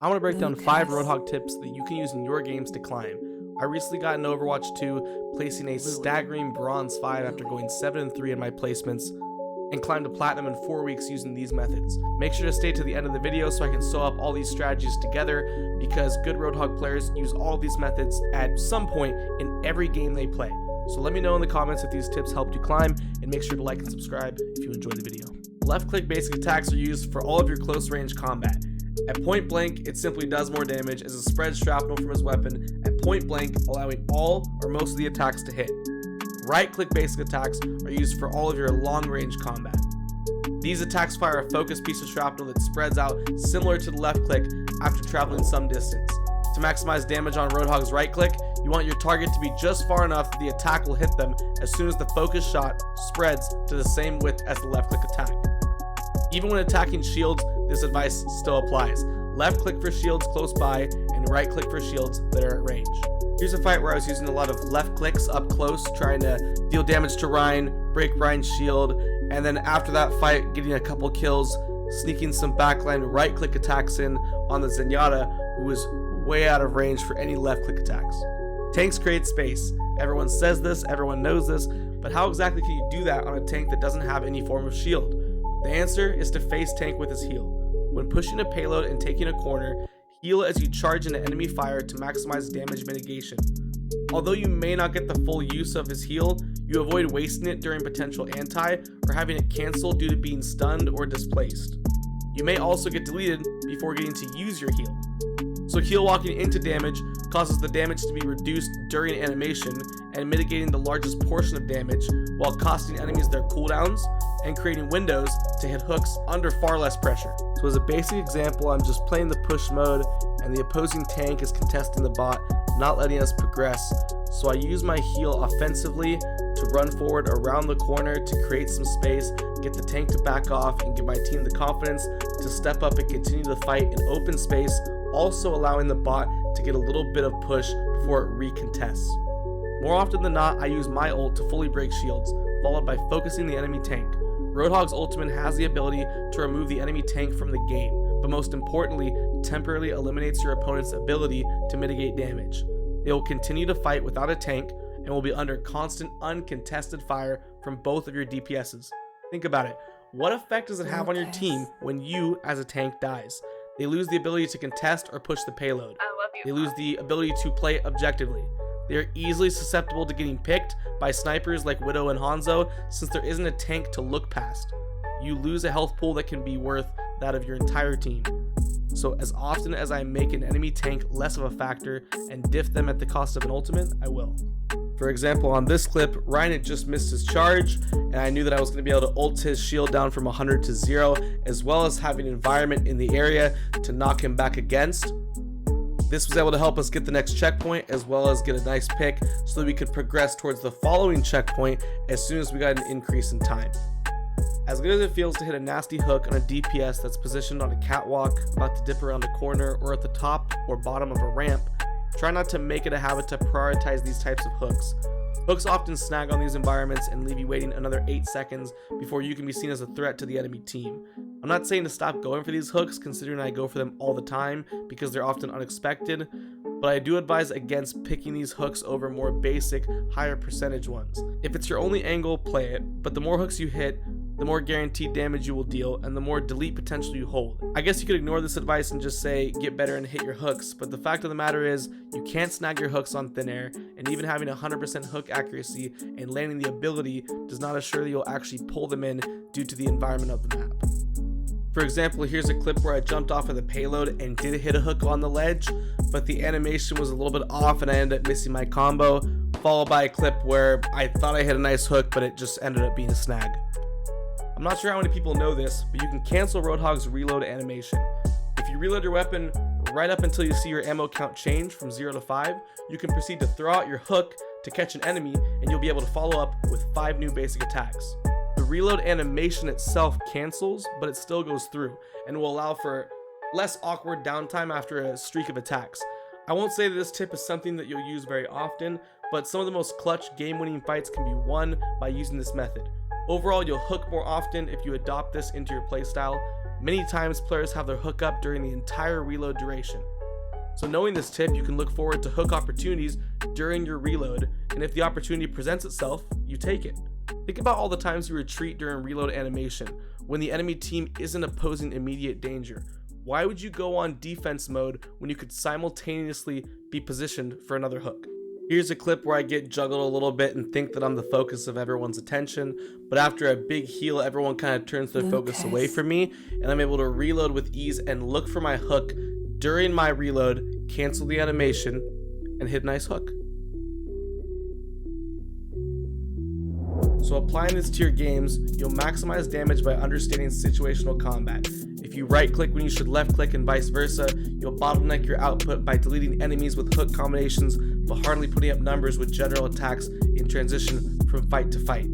I want to break down 5 Roadhog tips that you can use in your games to climb. I recently got in Overwatch 2, placing a staggering bronze 5 after going 7-3 in my placements, and climbed to platinum in 4 weeks using these methods. Make sure to stay to the end of the video so I can sew up all these strategies together, because good Roadhog players use all of these methods at some point in every game they play. So let me know in the comments if these tips helped you climb, and make sure to like and subscribe if you enjoyed the video. Left click basic attacks are used for all of your close range combat. At point blank, it simply does more damage as it spreads shrapnel from his weapon at point blank, allowing all or most of the attacks to hit. Right click basic attacks are used for all of your long range combat. These attacks fire a focused piece of shrapnel that spreads out similar to the left click after traveling some distance. To maximize damage on Roadhog's right click, you want your target to be just far enough that the attack will hit them as soon as the focus shot spreads to the same width as the left click attack. Even when attacking shields, this advice still applies. Left click for shields close by and right click for shields that are at range. Here's a fight where I was using a lot of left clicks up close, trying to deal damage to Ryan, break Ryan's shield, and then after that fight, getting a couple kills, sneaking some backline right click attacks in on the Zenyatta, who was way out of range for any left click attacks. Tanks create space. Everyone says this, everyone knows this, but how exactly can you do that on a tank that doesn't have any form of shield? The answer is to face tank with his heal. When pushing a payload and taking a corner, heal as you charge into enemy fire to maximize damage mitigation. Although you may not get the full use of his heal, you avoid wasting it during potential anti or having it cancel due to being stunned or displaced. You may also get deleted before getting to use your heal. So heal walking into damage causes the damage to be reduced during animation and mitigating the largest portion of damage while costing enemies their cooldowns and creating windows to hit hooks under far less pressure. So as a basic example, I'm just playing the push mode and the opposing tank is contesting the bot, not letting us progress. So I use my heal offensively to run forward around the corner to create some space, get the tank to back off, and give my team the confidence to step up and continue the fight in open space, also allowing the bot to get a little bit of push before it recontests. More often than not, I use my ult to fully break shields, followed by focusing the enemy tank. Roadhog's ultimate has the ability to remove the enemy tank from the game, but most importantly, temporarily eliminates your opponent's ability to mitigate damage. They will continue to fight without a tank and will be under constant uncontested fire from both of your DPSs. Think about it. What effect does it have on your team when you, as a tank, dies? They lose the ability to contest or push the payload. They lose the ability to play objectively. They are easily susceptible to getting picked by snipers like Widow and Hanzo since there isn't a tank to look past. You lose a health pool that can be worth that of your entire team. So as often as I make an enemy tank less of a factor and diff them at the cost of an ultimate, I will. For example, on this clip, Ryan had just missed his charge, and I knew that I was going to be able to ult his shield down from 100 to 0, as well as having environment in the area to knock him back against. This was able to help us get the next checkpoint, as well as get a nice pick so that we could progress towards the following checkpoint as soon as we got an increase in time. As good as it feels to hit a nasty hook on a DPS that's positioned on a catwalk, about to dip around a corner, or at the top or bottom of a ramp, try not to make it a habit to prioritize these types of hooks. Hooks often snag on these environments and leave you waiting another 8 seconds before you can be seen as a threat to the enemy team. I'm not saying to stop going for these hooks, considering I go for them all the time because they're often unexpected, but I do advise against picking these hooks over more basic, higher percentage ones. If it's your only angle, play it, but the more hooks you hit, the more guaranteed damage you will deal and the more delete potential you hold. I guess you could ignore this advice and just say get better and hit your hooks, but the fact of the matter is you can't snag your hooks on thin air, and even having 100% hook accuracy and landing the ability does not assure that you'll actually pull them in due to the environment of the map. For example, here's a clip where I jumped off of the payload and did hit a hook on the ledge, but the animation was a little bit off and I ended up missing my combo, followed by a clip where I thought I hit a nice hook, but it just ended up being a snag. I'm not sure how many people know this, but you can cancel Roadhog's reload animation. If you reload your weapon right up until you see your ammo count change from 0 to 5, you can proceed to throw out your hook to catch an enemy, and you'll be able to follow up with 5 new basic attacks. The reload animation itself cancels, but it still goes through, and will allow for less awkward downtime after a streak of attacks. I won't say that this tip is something that you'll use very often, but some of the most clutch game-winning fights can be won by using this method. Overall, you'll hook more often if you adopt this into your playstyle. Many times players have their hook up during the entire reload duration. So knowing this tip, you can look forward to hook opportunities during your reload, and if the opportunity presents itself, you take it. Think about all the times you retreat during reload animation, when the enemy team isn't posing immediate danger. Why would you go on defense mode when you could simultaneously be positioned for another hook? Here's a clip where I get juggled a little bit and think that I'm the focus of everyone's attention, but after a big heal, everyone kind of turns their focus away from me, and I'm able to reload with ease and look for my hook during my reload, cancel the animation, and hit a nice hook. So applying this to your games, you'll maximize damage by understanding situational combat. If you right click when you should left click and vice versa, you'll bottleneck your output by deleting enemies with hook combinations, but hardly putting up numbers with general attacks in transition from fight to fight.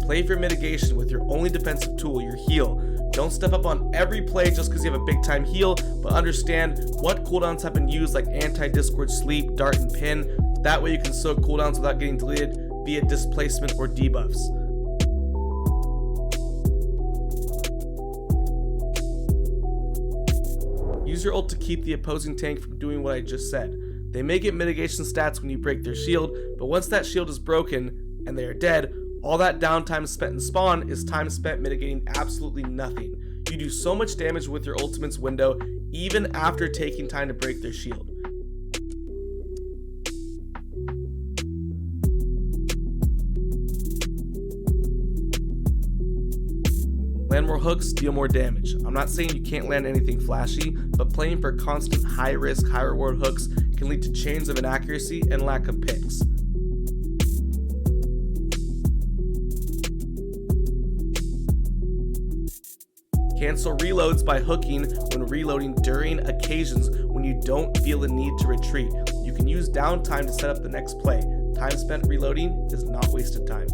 Play for mitigation with your only defensive tool, your heal. Don't step up on every play just because you have a big time heal, but understand what cooldowns have been used, like anti-discord, sleep, dart, and pin. That way you can soak cooldowns without getting deleted via displacement or debuffs. Use your ult to keep the opposing tank from doing what I just said. They may get mitigation stats when you break their shield, but once that shield is broken and they are dead, all that downtime spent in spawn is time spent mitigating absolutely nothing. You do so much damage with your ultimate's window, even after taking time to break their shield. Land more hooks, deal more damage. I'm not saying you can't land anything flashy, but playing for constant high risk, high reward hooks can lead to chains of inaccuracy and lack of picks. Cancel reloads by hooking when reloading during occasions when you don't feel the need to retreat. You can use downtime to set up the next play. Time spent reloading is not wasted time.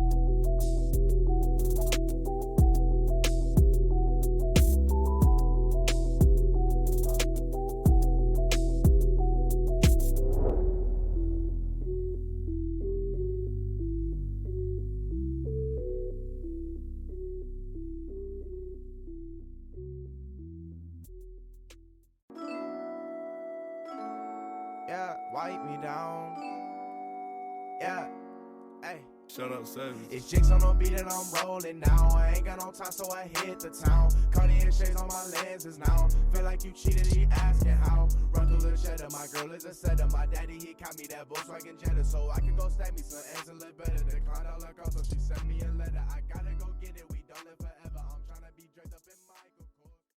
Yeah, wipe me down. Yeah, hey. Shut up, son. It's jigs on the beat and I'm rolling now. I ain't got no time, so I hit the town. Cartier shades on my lenses now. Feel like you cheated, he asking how. Run through the cheddar, my girl is a setter. My daddy, he caught me that Volkswagen Jetta, so I can go stack me some ends and live better. Declined all her calls, so she sent me a letter. I gotta go get it, we don't live forever.